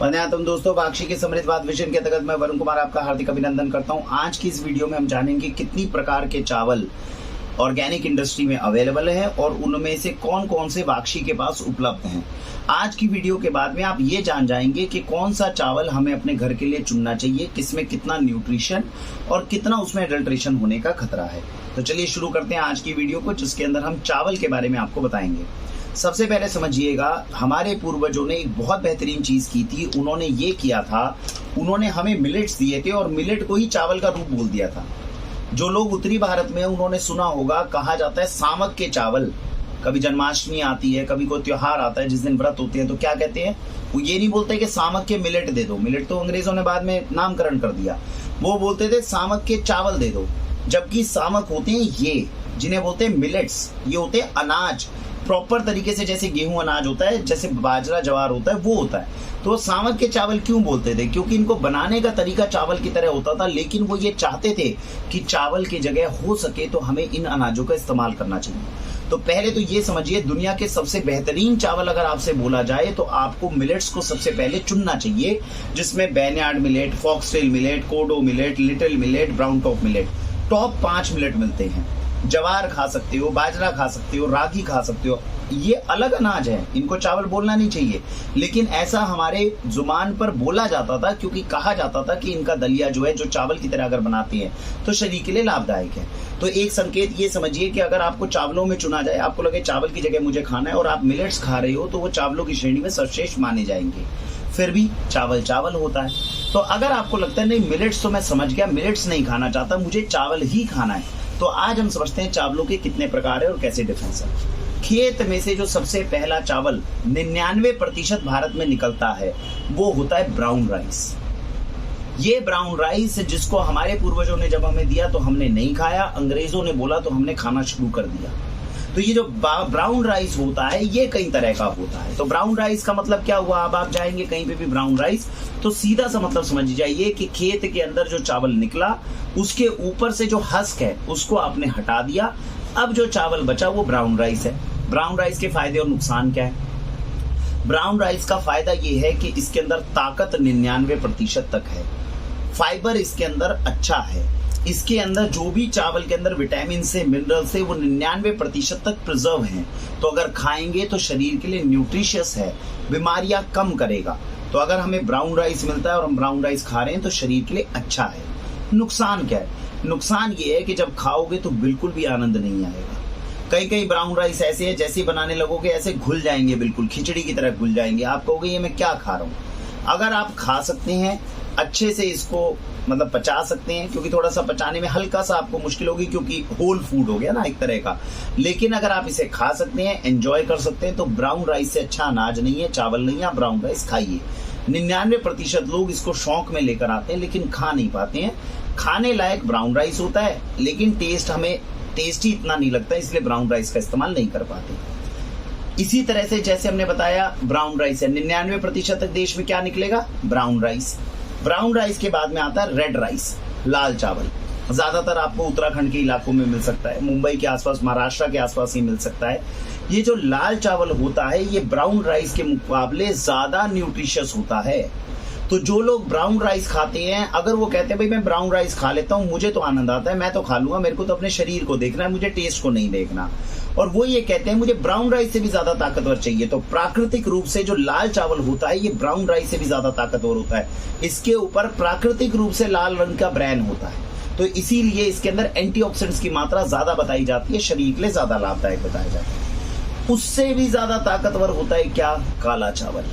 वंदनातम दोस्तों, वाक्षी के समृद्धवाद विजन के अंतर्गत मैं वरुण कुमार आपका हार्दिक अभिनंदन करता हूं। आज की इस वीडियो में हम जानेंगे कितनी प्रकार के चावल ऑर्गेनिक इंडस्ट्री में अवेलेबल है और उनमें से कौन कौन से वाक्षी के पास उपलब्ध हैं। आज की वीडियो के बाद में आप ये जान जाएंगे कि कौन सा चावल हमें अपने घर के लिए चुनना चाहिए, किसमें कितना न्यूट्रिशन और कितना उसमें एडल्ट्रेशन होने का खतरा है। तो चलिए शुरू करते हैं आज की वीडियो को, जिसके अंदर हम चावल के बारे में आपको बताएंगे। सबसे पहले समझिएगा, हमारे पूर्वजों ने एक बहुत बेहतरीन चीज की थी। उन्होंने ये किया था, उन्होंने हमें मिलेट्स दिए थे और मिलेट को ही चावल का रूप बोल दिया था। जो लोग उत्तरी भारत में, उन्होंने सुना होगा, कहा जाता है सामक के चावल। कभी जन्माष्टमी आती है, कभी कोई त्योहार आता है जिस दिन व्रत होते हैं, तो क्या कहते हैं, वो ये नहीं बोलते कि सामक के मिलेट दे दो। मिलेट तो अंग्रेजों ने बाद में नामकरण कर दिया। वो बोलते थे सामक के चावल दे दो। जबकि सामक होते हैं ये, जिन्हें बोलते हैं मिलेट्स। ये होते हैं अनाज प्रॉपर तरीके से, जैसे गेहूं अनाज होता है, जैसे बाजरा ज्वार होता है, वो होता है। तो सामक के चावल क्यों बोलते थे? क्योंकि इनको बनाने का तरीका चावल की तरह होता था, लेकिन वो ये चाहते थे कि चावल की जगह हो सके तो हमें इन अनाजों का इस्तेमाल करना चाहिए। तो पहले तो ये समझिए, दुनिया के सबसे बेहतरीन चावल अगर आपसे बोला जाए तो आपको मिलेट्स को सबसे पहले चुनना चाहिए, जिसमें barnyard millet, foxtail millet, kodo millet, little millet, brown top millet, top 5 millet मिलते हैं। जवार खा सकते हो, बाजरा खा सकते हो, रागी खा सकते हो। ये अलग अनाज है, इनको चावल बोलना नहीं चाहिए, लेकिन ऐसा हमारे जुबान पर बोला जाता था, क्योंकि कहा जाता था कि इनका दलिया जो है, जो चावल की तरह अगर बनाते हैं तो शरीर के लिए लाभदायक है। तो एक संकेत ये समझिए कि अगर आपको चावलों में चुना जाए, आपको लगे चावल की जगह मुझे खाना है और आप मिलेट्स खा रहे हो, तो वो चावलों की श्रेणी में सर्वश्रेष्ठ माने जाएंगे। फिर भी चावल चावल होता है। तो अगर आपको लगता है नहीं मिलेट्स तो मैं समझ गया, मिलेट्स नहीं खाना चाहता, मुझे चावल ही खाना है, तो आज हम समझते हैं चावलों के कितने प्रकार है और कैसे डिफरेंस है। खेत में से जो सबसे पहला चावल 99% भारत में निकलता है, वो होता है ब्राउन राइस। ये ब्राउन राइस, जिसको हमारे पूर्वजों ने जब हमें दिया तो हमने नहीं खाया, अंग्रेजों ने बोला तो हमने खाना शुरू कर दिया। तो ये जो ब्राउन राइस होता है, ये कई तरह का होता है। तो ब्राउन राइस का मतलब क्या हुआ? अब आप जाएंगे कहीं पे भी ब्राउन राइस, तो सीधा सा मतलब समझ जाइए कि खेत के अंदर जो चावल निकला, उसके ऊपर से जो हस्क है उसको आपने हटा दिया। अब जो चावल बचा वो ब्राउन राइस है। ब्राउन राइस के फायदे और नुकसान क्या है? ब्राउन राइस का फायदा ये है कि इसके अंदर ताकत 99% तक है। फाइबर इसके अंदर अच्छा है। इसके अंदर जो भी चावल के अंदर विटामिन से, मिनरल से, वो 99% तक प्रिजर्व हैं। तो अगर खाएंगे तो शरीर के लिए न्यूट्रिशियस है, बीमारियां कम करेगा। तो अगर हमें ब्राउन राइस मिलता है और हम ब्राउन राइस खा रहे हैं तो शरीर के लिए अच्छा है। नुकसान क्या है? नुकसान ये है कि जब खाओगे तो बिल्कुल भी आनंद नहीं आएगा। कई ब्राउन राइस ऐसे है, जैसे बनाने लगोगे ऐसे घुल जाएंगे, बिल्कुल खिचड़ी की तरह घुल जाएंगे। आप कहोगे ये मैं क्या खा रहा हूँ। अगर आप खा सकते हैं, अच्छे से इसको मतलब पचा सकते हैं, क्योंकि थोड़ा सा पचाने में हल्का सा आपको मुश्किल होगी, क्योंकि होल फूड हो गया ना एक तरह का, लेकिन अगर आप इसे खा सकते हैं, एंजॉय कर सकते हैं, तो ब्राउन राइस से अच्छा अनाज नहीं है, चावल नहीं है। आप ब्राउन राइस खाइए। 99% लोग इसको शौक में लेकर आते हैं लेकिन खा नहीं पाते हैं। खाने लायक ब्राउन राइस होता है, लेकिन टेस्ट हमें टेस्टी इतना नहीं लगता, इसलिए ब्राउन राइस का इस्तेमाल नहीं कर पाते। इसी तरह से जैसे हमने बताया, ब्राउन राइस है, 99% तक देश में क्या निकलेगा? Brown rice. ब्राउन राइस के बाद में आता है रेड राइस, लाल चावल। ज्यादातर आपको उत्तराखंड के इलाकों में मिल सकता है, मुंबई के आसपास, महाराष्ट्र के आसपास ही मिल सकता है। ये जो लाल चावल होता है, ये ब्राउन राइस के मुकाबले ज्यादा न्यूट्रिशियस होता है। तो जो लोग ब्राउन राइस खाते हैं, अगर वो कहते हैं भाई मैं ब्राउन राइस खा लेता हूँ, मुझे तो आनंद आता है, मैं तो खा लूंगा, मेरे को तो अपने शरीर को देखना है, मुझे टेस्ट को नहीं देखना, और वो ये कहते हैं मुझे ब्राउन राइस से भी ज्यादा ताकतवर चाहिए, तो प्राकृतिक रूप से जो लाल चावल होता है, ये ब्राउन राइस से भी ज्यादा ताकतवर होता है। इसके ऊपर प्राकृतिक रूप से लाल रंग का ब्रैन होता है, तो इसीलिए इसके अंदर एंटीऑक्सीडेंट्स की मात्रा ज्यादा बताई जाती है, शरीर के लिए ज्यादा लाभदायक बताया जाता है। उससे भी ज्यादा ताकतवर होता है क्या? काला चावल।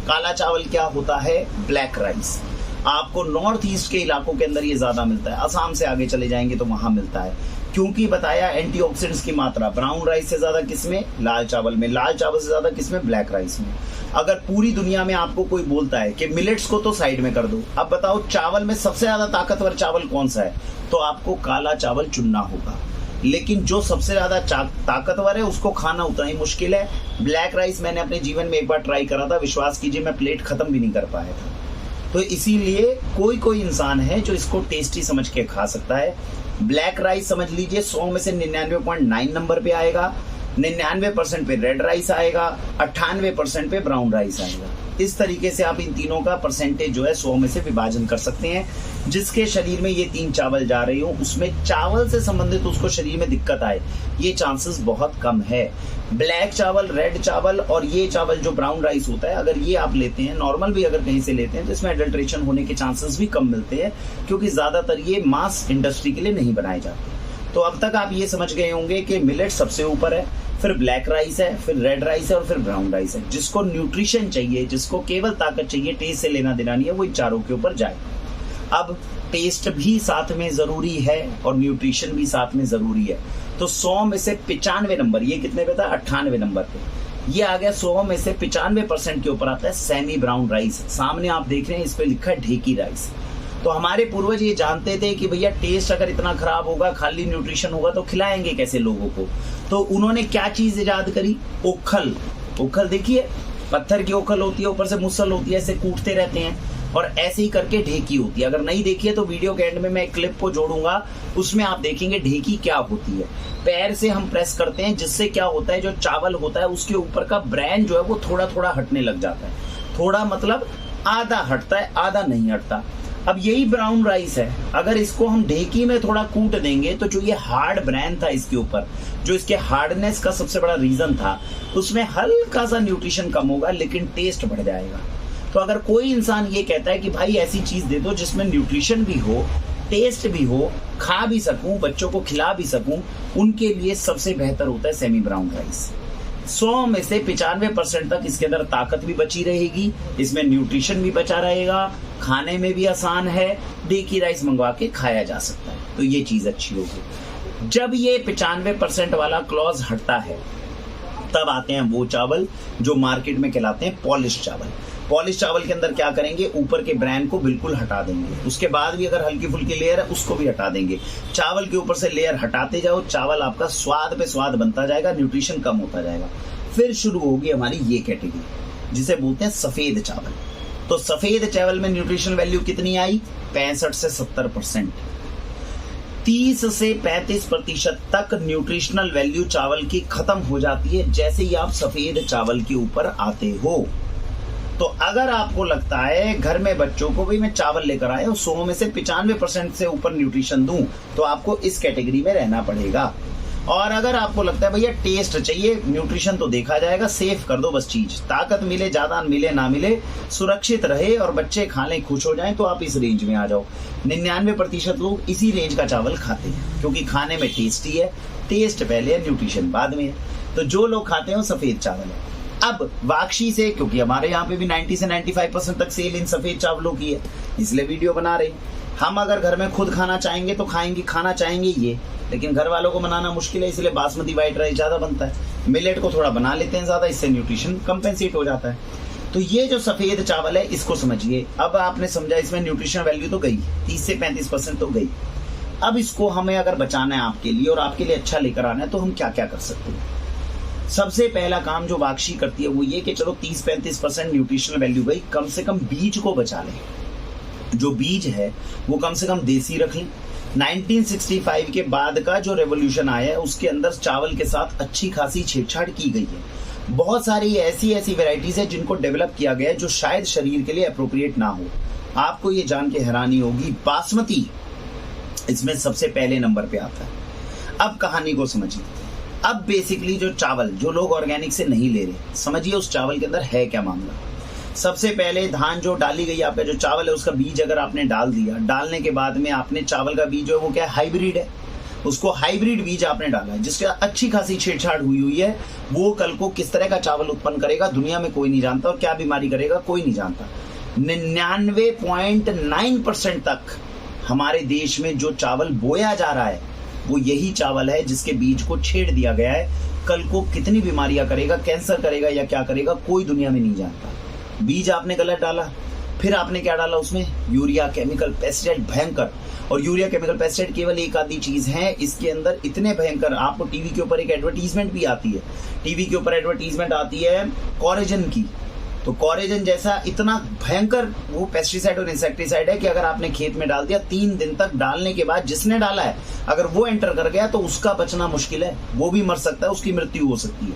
काला चावल क्या होता है? Black rice. आपको नॉर्थ ईस्ट के इलाकों के अंदर ये ज्यादा मिलता है, असम से आगे चले जाएंगे तो वहां मिलता है। क्योंकि बताया एंटीऑक्सीडेंट्स की मात्रा ब्राउन राइस से ज्यादा किसमें? लाल चावल में। लाल चावल से ज्यादा किसमें? ब्लैक राइस में। अगर पूरी दुनिया में आपको कोई बोलता है कि मिलेट्स को तो साइड में कर दो, अब बताओ चावल में सबसे ज्यादा ताकतवर चावल कौन सा है? तो आपको काला चावल चुनना होगा। लेकिन जो सबसे ज्यादा ताकतवर है उसको खाना उतना ही मुश्किल है। ब्लैक राइस मैंने अपने जीवन में एक बार ट्राई करा था, विश्वास कीजिए मैं प्लेट खत्म भी नहीं कर पाया था। तो इसीलिए कोई इंसान है जो इसको टेस्टी समझ के खा सकता है। ब्लैक राइस समझ लीजिए 100 में से 99.9 नंबर पे आएगा, 99% पे रेड राइस आएगा, 98% पे ब्राउन राइस आएगा। इस तरीके से आप इन तीनों का परसेंटेज जो है 100 में से विभाजन कर सकते हैं। जिसके शरीर में ये 3 चावल जा रही हो, उसमें चावल से संबंधित उसको शरीर में दिक्कत आए, ये चांसेस बहुत कम है। ब्लैक चावल, रेड चावल और ये चावल जो ब्राउन राइस होता है, अगर ये आप लेते हैं, नॉर्मल भी अगर कहीं से लेते हैं, तो इसमें एडल्ट्रेशन होने के चांसेस भी कम मिलते हैं, क्योंकि ज्यादातर ये मास इंडस्ट्री के लिए नहीं बनाए जाते। तो अब तक आप ये समझ गए होंगे कि मिलेट सबसे ऊपर है, फिर ब्लैक राइस है, फिर रेड राइस है और फिर ब्राउन राइस है। जिसको न्यूट्रिशन चाहिए, जिसको केवल ताकत चाहिए, टेस्ट से लेना देना नहीं है, वो इन चारों के ऊपर जाए। अब टेस्ट भी साथ में जरूरी है और न्यूट्रिशन भी साथ में जरूरी है। तो 100 में से 95 नंबर, ये कितने पे था, 98 नंबर पे ये आ गया। 100 में से 95% के ऊपर आता है सेमी ब्राउन राइस। सामने आप देख रहे हैं, इस पे लिखा है ढेकी राइस। तो हमारे पूर्वज ये जानते थे कि भैया टेस्ट अगर इतना खराब होगा, खाली न्यूट्रिशन होगा, तो खिलाएंगे कैसे लोगों को। तो उन्होंने क्या चीज इजाद करी, ओखल। ओखल देखिए, पत्थर की ओखल होती है, ऊपर से मुसल होती है, ऐसे कूटते रहते हैं, और ऐसे ही करके ढेकी होती है। अगर नहीं देखी है तो वीडियो के एंड में मैं एक क्लिप को जोड़ूंगा, उसमें आप देखेंगे ढेकी क्या होती है। पैर से हम प्रेस करते हैं, जिससे क्या होता है, जो चावल होता है उसके ऊपर का ब्रेन जो है वो थोड़ा थोड़ा हटने लग जाता है। थोड़ा मतलब आधा हटता है, आधा नहीं हटता। अब यही ब्राउन राइस है, अगर इसको हम ढेकी में थोड़ा कूट देंगे, तो जो ये हार्ड ब्रेन था इसके ऊपर, जो इसके हार्डनेस का सबसे बड़ा रीजन था, उसमें हल्का सा न्यूट्रिशन कम होगा, लेकिन टेस्ट बढ़ जाएगा। तो अगर कोई इंसान ये कहता है कि भाई ऐसी चीज दे दो जिसमें न्यूट्रिशन भी हो, टेस्ट भी हो, खा भी सकूं, बच्चों को खिला भी सकूं, उनके लिए सबसे बेहतर होता है सेमी ब्राउन राइस। 100 में से 95% तक इसके अंदर ताकत भी बची रहेगी, इसमें न्यूट्रिशन भी बचा रहेगा, खाने में भी आसान है, ढेकी राइस मंगवा के खाया जा सकता है। तो ये चीज अच्छी होगी। जब ये 95% वाला क्लॉज हटता है, तब आते हैं वो चावल जो मार्केट में कहलाते हैं पॉलिश चावल। पॉलिश चावल के अंदर क्या करेंगे, ऊपर के ब्रांड को बिल्कुल हटा देंगे, उसके बाद भी अगर हल्की फुल्की लेयर है उसको भी हटा देंगे। चावल के ऊपर से लेयर हटाते जाओ, चावल आपका स्वाद पे स्वाद बनता जाएगा, न्यूट्रिशन कम होता जाएगा। फिर शुरू होगी हमारी ये कैटेगरी, जिसे बोलते हैं सफेद चावल। तो सफेद चावल में न्यूट्रिशन वैल्यू कितनी आई, 65 से 70%। 30 से 35% तक न्यूट्रिशनल वैल्यू चावल की खत्म हो जाती है जैसे ही आप सफेद चावल के ऊपर आते हो। तो अगर आपको लगता है घर में बच्चों को भी मैं चावल लेकर आया और 100 में से 95% से ऊपर न्यूट्रिशन दूं, तो आपको इस कैटेगरी में रहना पड़ेगा। और अगर आपको लगता है भैया टेस्ट चाहिए, न्यूट्रिशन तो देखा जाएगा, सेफ कर दो बस चीज, ताकत मिले, ज्यादा मिले ना मिले, सुरक्षित रहे और बच्चे खा लें, खुश हो जाएं, तो आप इस रेंज में आ जाओ। 99% लोग इसी रेंज का चावल खाते हैं, क्योंकि खाने में टेस्टी है, टेस्ट पहले है, न्यूट्रिशन बाद में है। तो जो लोग खाते हैं वो सफेद चावल है। अब वाक्षी से, क्योंकि हमारे यहाँ पे भी 90 से 95% तक सेल इन सफेद चावलों की है, इसलिए वीडियो बना रहे हैं। हम अगर घर में खुद खाना चाहेंगे तो खाएंगे, खाना चाहेंगे ये, लेकिन घर वालों को बनाना मुश्किल है, इसलिए बासमती व्हाइट राइस ज्यादा बनता है। मिलेट को थोड़ा बना लेते हैं ज्यादा, इससे न्यूट्रिशन कंपेंसेट हो जाता है। तो ये जो सफेद चावल है, इसको समझिए। अब आपने समझा, इसमें न्यूट्रिशन वैल्यू तो गई, 30 से 35% तो गई। अब इसको हमें अगर बचाना है आपके लिए और आपके लिए अच्छा लेकर आना है, तो हम क्या क्या कर सकते हैं। सबसे पहला काम जो वाक्षी करती है वो ये कि चलो 30-35% न्यूट्रिशनल वैल्यू गई, कम से कम बीज को बचा लें। जो बीज है वो कम से कम देसी रख लें। 1965 के बाद का जो रेवोल्यूशन आया है, उसके अंदर चावल के साथ अच्छी खासी छेड़छाड़ की गई है। बहुत सारी ऐसी वैरायटीज है जिनको डेवलप किया गया है जो शायद शरीर के लिए अप्रोप्रिएट ना हो। आपको ये जान के हैरानी होगी, बासमती इसमें सबसे पहले नंबर पे आता है। अब कहानी को समझिए। अब बेसिकली जो चावल जो लोग ऑर्गेनिक से नहीं ले रहे, समझिए उस चावल के अंदर है क्या मामला। सबसे पहले धान जो डाली गई, आपका जो चावल है उसका बीज अगर आपने डाल दिया, डालने के बाद में आपने चावल का बीज जो है वो क्या हाइब्रिड है, उसको हाइब्रिड बीज आपने डाला है जिसका अच्छी खासी छेड़छाड़ हुई है, वो कल को किस तरह का चावल उत्पन्न करेगा दुनिया में कोई नहीं जानता, और क्या बीमारी करेगा कोई नहीं जानता। 99.9% तक हमारे देश में जो चावल बोया जा रहा है वो यही चावल है जिसके बीज को छेड़ दिया गया है। कल को कितनी बीमारियां करेगा, कैंसर करेगा या क्या करेगा, कोई दुनिया में नहीं जानता। बीज आपने गलत डाला, फिर आपने क्या डाला उसमें, यूरिया, केमिकल, पेस्टिसाइड, भयंकर। और यूरिया, केमिकल, पेस्टिसाइड केवल एक आधी चीज है, इसके अंदर इतने भयंकर। आपको टीवी के ऊपर एक एडवर्टीजमेंट भी आती है, टीवी के ऊपर एडवर्टीजमेंट आती है कोरेजन की। तो कोरेजन जैसा इतना भयंकर वो पेस्टिसाइड और इंसेक्टिसाइड है कि अगर आपने खेत में डाल दिया, 3 दिन तक डालने के बाद जिसने डाला है अगर वो एंटर कर गया तो उसका बचना मुश्किल है, वो भी मर सकता है, उसकी मृत्यु हो सकती है।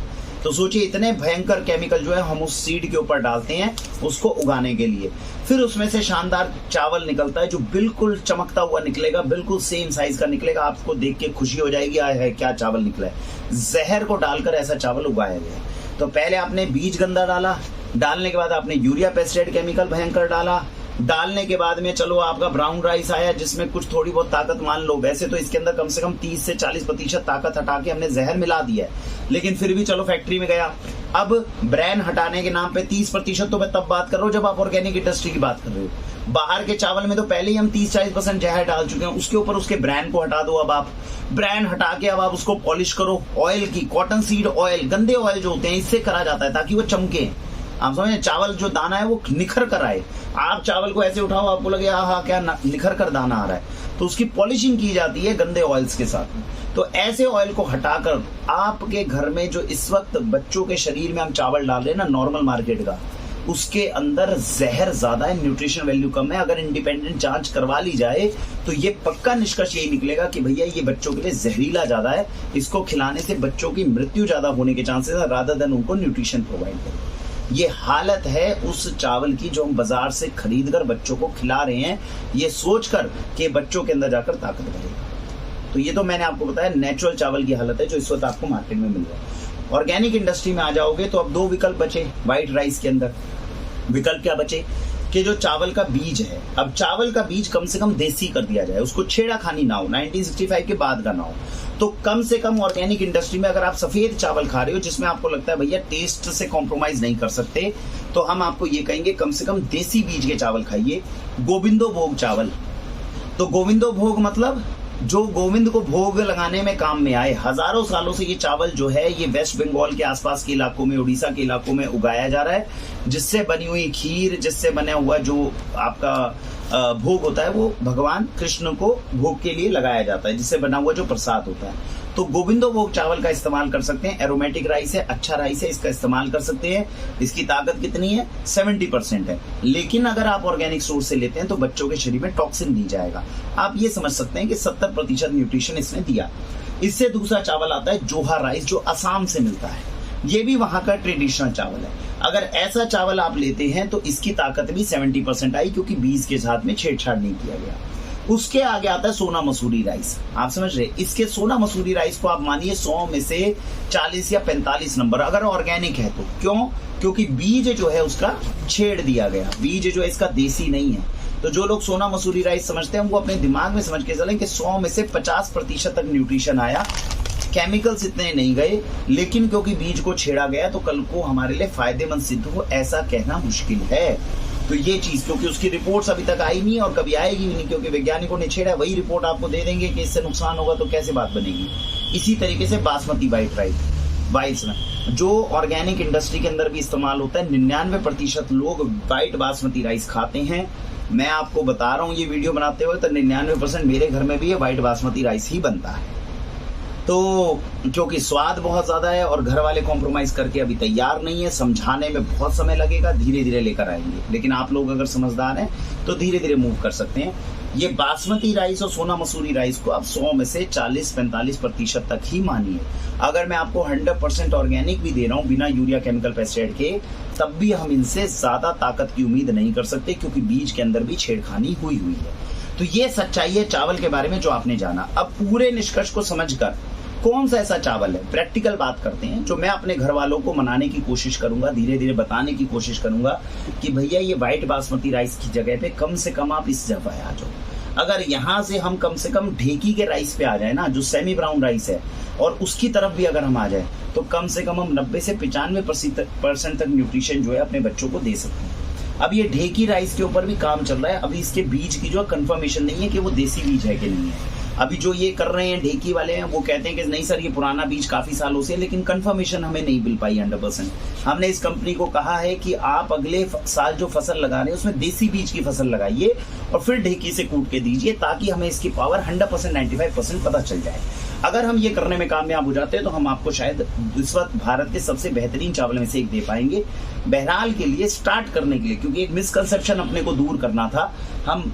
तो सोचिए इतने भयंकर केमिकल जो है हम उस सीड के ऊपर डालते हैं उसको उगाने के लिए, फिर उसमें से शानदार चावल निकलता है जो बिल्कुल चमकता हुआ निकलेगा, बिल्कुल सेम साइज का निकलेगा। आपको देख के खुशी हो जाएगी, आया है क्या चावल निकला है। जहर को डालकर ऐसा चावल उगाया गया। तो पहले आपने बीज गंदा डाला, डालने के बाद आपने यूरिया पेस्टिसाइड केमिकल भयंकर डाला, डालने के बाद में चलो आपका ब्राउन राइस आया जिसमें कुछ थोड़ी बहुत ताकत, मान लो वैसे तो इसके अंदर कम से कम 30 से 40% ताकत हटा के हमने जहर मिला दिया है, लेकिन फिर भी चलो फैक्ट्री में गया। अब ब्रांड हटाने के नाम पे 30% तो मैं तब बात कर रहा हूँ जब आप ऑर्गेनिक इंडस्ट्री की बात कर रहे हो। बाहर के चावल में तो पहले ही हम 30-40% जहर डाल चुके हैं, उसके ऊपर उसके ब्रांड को हटा दो। अब आप ब्रांड हटा के अब आप उसको पॉलिश करो ऑयल की, कॉटन सीड ऑयल, गंदे ऑयल जो होते हैं इससे करा जाता है ताकि वो चमके। आप समझे, चावल जो दाना है वो निखर कर आए। आप चावल को ऐसे उठाओ आपको लगे हाँ क्या निखर कर दाना आ रहा है, तो उसकी पॉलिशिंग की जाती है गंदे ऑयल्स के साथ। तो ऐसे ऑयल को हटाकर आपके घर में जो इस वक्त बच्चों के शरीर में हम चावल डाल रहे हैं ना नॉर्मल मार्केट का, उसके अंदर जहर ज्यादा है, न्यूट्रिशन वैल्यू कम है। अगर इंडिपेंडेंट जांच करवा ली जाए तो ये पक्का निष्कर्ष यही निकलेगा कि भैया ये बच्चों के लिए जहरीला ज्यादा है, इसको खिलाने से बच्चों की मृत्यु ज्यादा होने के चांसेस है रादर देन उनको न्यूट्रिशन प्रोवाइड करें। ये हालत है उस चावल की जो हम बाजार से खरीद कर बच्चों को खिला रहे हैं, ये सोचकर कि बच्चों के अंदर जाकर ताकत बढ़ेगा। तो ये तो मैंने आपको बताया नेचुरल चावल की हालत है जो इस वक्त आपको मार्केट में मिल रहा है। ऑर्गेनिक इंडस्ट्री में आ जाओगे तो अब 2 विकल्प बचे व्हाइट राइस के अंदर। विकल्प क्या बचे कि जो चावल का बीज है, अब चावल का बीज कम से कम देसी कर दिया जाए, उसको छेड़ाखानी ना हो, 1965 के बाद का ना हो। तो कम से कम ऑर्गेनिक इंडस्ट्री में अगर आप सफेद चावल खा रहे हो जिसमें आपको लगता है भैया टेस्ट से कॉम्प्रोमाइज नहीं कर सकते, तो हम आपको ये कहेंगे कम से कम देसी बीज के चावल खाइए। गोविंदो भोग चावल, तो गोविंदो भोग मतलब जो गोविंद को भोग लगाने में काम में आए। हजारों सालों से ये चावल जो है ये वेस्ट बंगाल के आसपास के इलाकों में, उड़ीसा के इलाकों में उगाया जा रहा है, जिससे बनी हुई खीर, जिससे बना हुआ जो आपका भोग होता है वो भगवान कृष्ण को भोग के लिए लगाया जाता है, जिससे बना हुआ जो प्रसाद होता है। तो गोविंदो भोग चावल का इस्तेमाल कर सकते हैं। एरोमेटिक राइस है, अच्छा राइस है, इसका इस्तेमाल कर सकते हैं। इसकी ताकत कितनी है? 70% है। लेकिन अगर आप ऑर्गेनिक सोर्स से लेते हैं तो बच्चों के शरीर में टॉक्सिन नहीं जाएगा। आप ये समझ सकते हैं कि 70% न्यूट्रिशन इसने दिया। इससे दूसरा चावल आता है जोहा राइस, जो असम से मिलता है। ये भी वहां का ट्रेडिशनल चावल है। अगर ऐसा चावल आप लेते हैं तो इसकी ताकत भी 70% आई, क्योंकि बीज के साथ में छेड़छाड़ नहीं किया गया। उसके आगे आता है सोना मसूरी राइस। आप समझ रहे, इसके सोना मसूरी राइस को आप मानिए 100 में से 40 या 45 नंबर अगर ऑर्गेनिक है तो। क्यों? क्योंकि बीज जो है उसका छेड़ दिया गया, बीज जो है इसका देसी नहीं है। तो जो लोग सोना मसूरी राइस समझते हैं वो अपने दिमाग में समझ के चलें कि 100 में से 50% तक न्यूट्रिशन आया, केमिकल्स इतने नहीं गए, लेकिन क्योंकि बीज को छेड़ा गया तो कल को हमारे लिए फायदेमंद सिद्ध हो, ऐसा कहना मुश्किल है। तो ये चीज, क्योंकि उसकी रिपोर्ट्स अभी तक आई नहीं और कभी आएगी भी नहीं, क्योंकि वैज्ञानिकों ने छेड़ा, वही रिपोर्ट आपको दे देंगे कि इससे नुकसान होगा, तो कैसे बात बनेगी। इसी तरीके से बासमती वाइट में जो ऑर्गेनिक इंडस्ट्री के अंदर भी इस्तेमाल होता है, 99% लोग वाइट बासमती राइस खाते हैं। मैं आपको बता रहा हूँ ये वीडियो बनाते हुए, तो 99% मेरे घर में भी ये वाइट बासमती राइस ही बनता है। तो क्योंकि स्वाद बहुत ज्यादा है और घर वाले कॉम्प्रोमाइज करके अभी तैयार नहीं है, समझाने में बहुत समय लगेगा, धीरे धीरे लेकर आएंगे। लेकिन आप लोग अगर समझदार हैं तो धीरे धीरे मूव कर सकते हैं। ये बासमती राइस और सोना मसूरी राइस को आप 100 में से 40-45% तक ही मानिए। अगर मैं आपको 100% ऑर्गेनिक भी दे रहा हूँ बिना यूरिया केमिकल पेस्टिसाइड के, तब भी हम इनसे ज्यादा ताकत की उम्मीद नहीं कर सकते, क्योंकि बीज के अंदर भी छेड़खानी हुई है। तो ये सच्चाई है चावल के बारे में जो आपने जाना। अब पूरे निष्कर्ष को समझकर कौन सा ऐसा चावल है, प्रैक्टिकल बात करते हैं, जो मैं अपने घर वालों को मनाने की कोशिश करूंगा, धीरे धीरे बताने की कोशिश करूंगा कि भैया ये व्हाइट बासमती राइस की जगह पे कम से कम आप इस जगह आ जाओ। अगर यहाँ से हम कम से कम ढेकी के राइस पे आ जाए ना, जो सेमी ब्राउन राइस है, और उसकी तरफ भी अगर हम आ जाए तो कम से कम हम 90 से 95% तक न्यूट्रिशन जो है अपने बच्चों को दे सकते हैं। अब ये ढेकी राइस के ऊपर भी काम चल रहा है। अभी इसके बीज की जो कंफर्मेशन नहीं है कि वो देसी बीज है कि नहीं है। अभी जो ये कर रहे हैं ढेकी वाले हैं वो कहते हैं कि नहीं सर ये पुराना बीज काफी सालों से, लेकिन कंफर्मेशन हमें नहीं मिल पाई 100%। हमने इस कंपनी को कहा है कि आप अगले साल जो फसल लगा रहे हैं उसमें देसी बीज की फसल लगाइए और फिर ढेकी से कूट के दीजिए, ताकि हमें इसकी पावर 100% 95% पता चल जाए। अगर हम ये करने में कामयाब हो जाते हैं तो हम आपको शायद इस वक्त भारत के सबसे बेहतरीन चावल में से एक दे पाएंगे। बहरहाल के लिए स्टार्ट करने के लिए, क्योंकि एक मिसकंसेप्शन अपने को दूर करना था, हम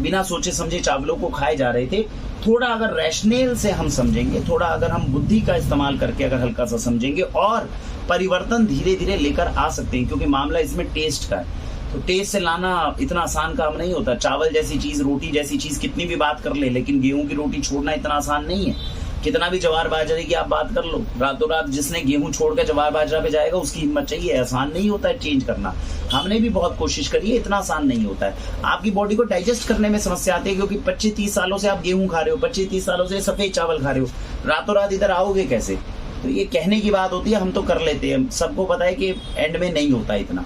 बिना सोचे समझे चावलों को खाए जा रहे थे। थोड़ा अगर रैशनल से हम समझेंगे, थोड़ा अगर हम बुद्धि का इस्तेमाल करके अगर हल्का सा समझेंगे और परिवर्तन धीरे धीरे लेकर आ सकते हैं, क्योंकि मामला इसमें टेस्ट का है। तो टेस्ट से लाना इतना आसान काम नहीं होता। चावल जैसी चीज, रोटी जैसी चीज कितनी भी बात कर ले, लेकिन गेहूं की रोटी छोड़ना इतना आसान नहीं है। कितना भी जवार बाजरे की आप बात कर लो, रातों रात जिसने गेहूं छोड़कर जवार बाजरा पे जाएगा उसकी हिम्मत चाहिए। आसान नहीं होता है चेंज करना। हमने भी बहुत कोशिश करी है, इतना आसान नहीं होता है। आपकी बॉडी को डाइजेस्ट करने में समस्या आती है, क्योंकि 25-30 सालों से आप गेहूं खा रहे हो, 25-30 सालों से सफेद चावल खा रहे हो, रातों रात इधर आओगे कैसे? तो ये कहने की बात होती है, हम तो कर लेते हैं, सबको पता है कि एंड में नहीं होता इतना।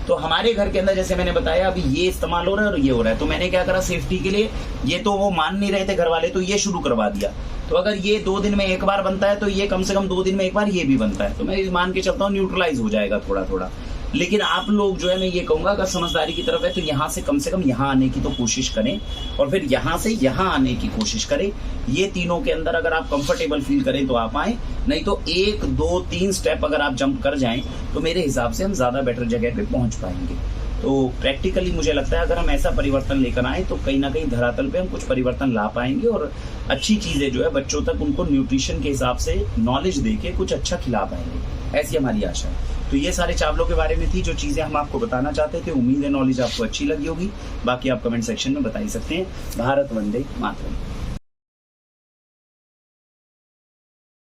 तो हमारे घर के अंदर जैसे मैंने बताया अभी ये इस्तेमाल हो रहा है और ये हो रहा है, तो मैंने क्या करा सेफ्टी के लिए, ये तो वो मान नहीं रहे थे घर वाले, तो ये शुरू करवा दिया। तो अगर ये 2 दिन में एक बार बनता है तो ये कम से कम 2 दिन में एक बार ये भी बनता है, तो मैं मान के चलता हूँ न्यूट्रलाइज हो जाएगा थोड़ा थोड़ा। लेकिन आप लोग जो है मैं ये कहूंगा अगर समझदारी की तरफ है तो यहाँ से कम यहाँ आने की तो कोशिश करें, और फिर यहाँ से यहाँ आने की कोशिश करें। ये तीनों के अंदर अगर आप कंफर्टेबल फील करें तो आप आए, नहीं तो 1, 2, 3 स्टेप अगर आप जंप कर जाएं तो मेरे हिसाब से हम ज्यादा बेटर जगह पे पहुंच पाएंगे। तो प्रैक्टिकली मुझे लगता है अगर हम ऐसा परिवर्तन लेकर आए तो कहीं ना कहीं धरातल पे हम कुछ परिवर्तन ला पाएंगे, और अच्छी चीजें जो है बच्चों तक उनको न्यूट्रिशन के हिसाब से नॉलेज देके कुछ अच्छा खिला पाएंगे, ऐसी हमारी आशा है। तो ये सारे चावलों के बारे में थी जो चीजें हम आपको बताना चाहते थे। उम्मीद है नॉलेज आपको अच्छी लगी होगी, बाकी आप कमेंट सेक्शन में बता ही सकते हैं। भारत वंदे मातरम।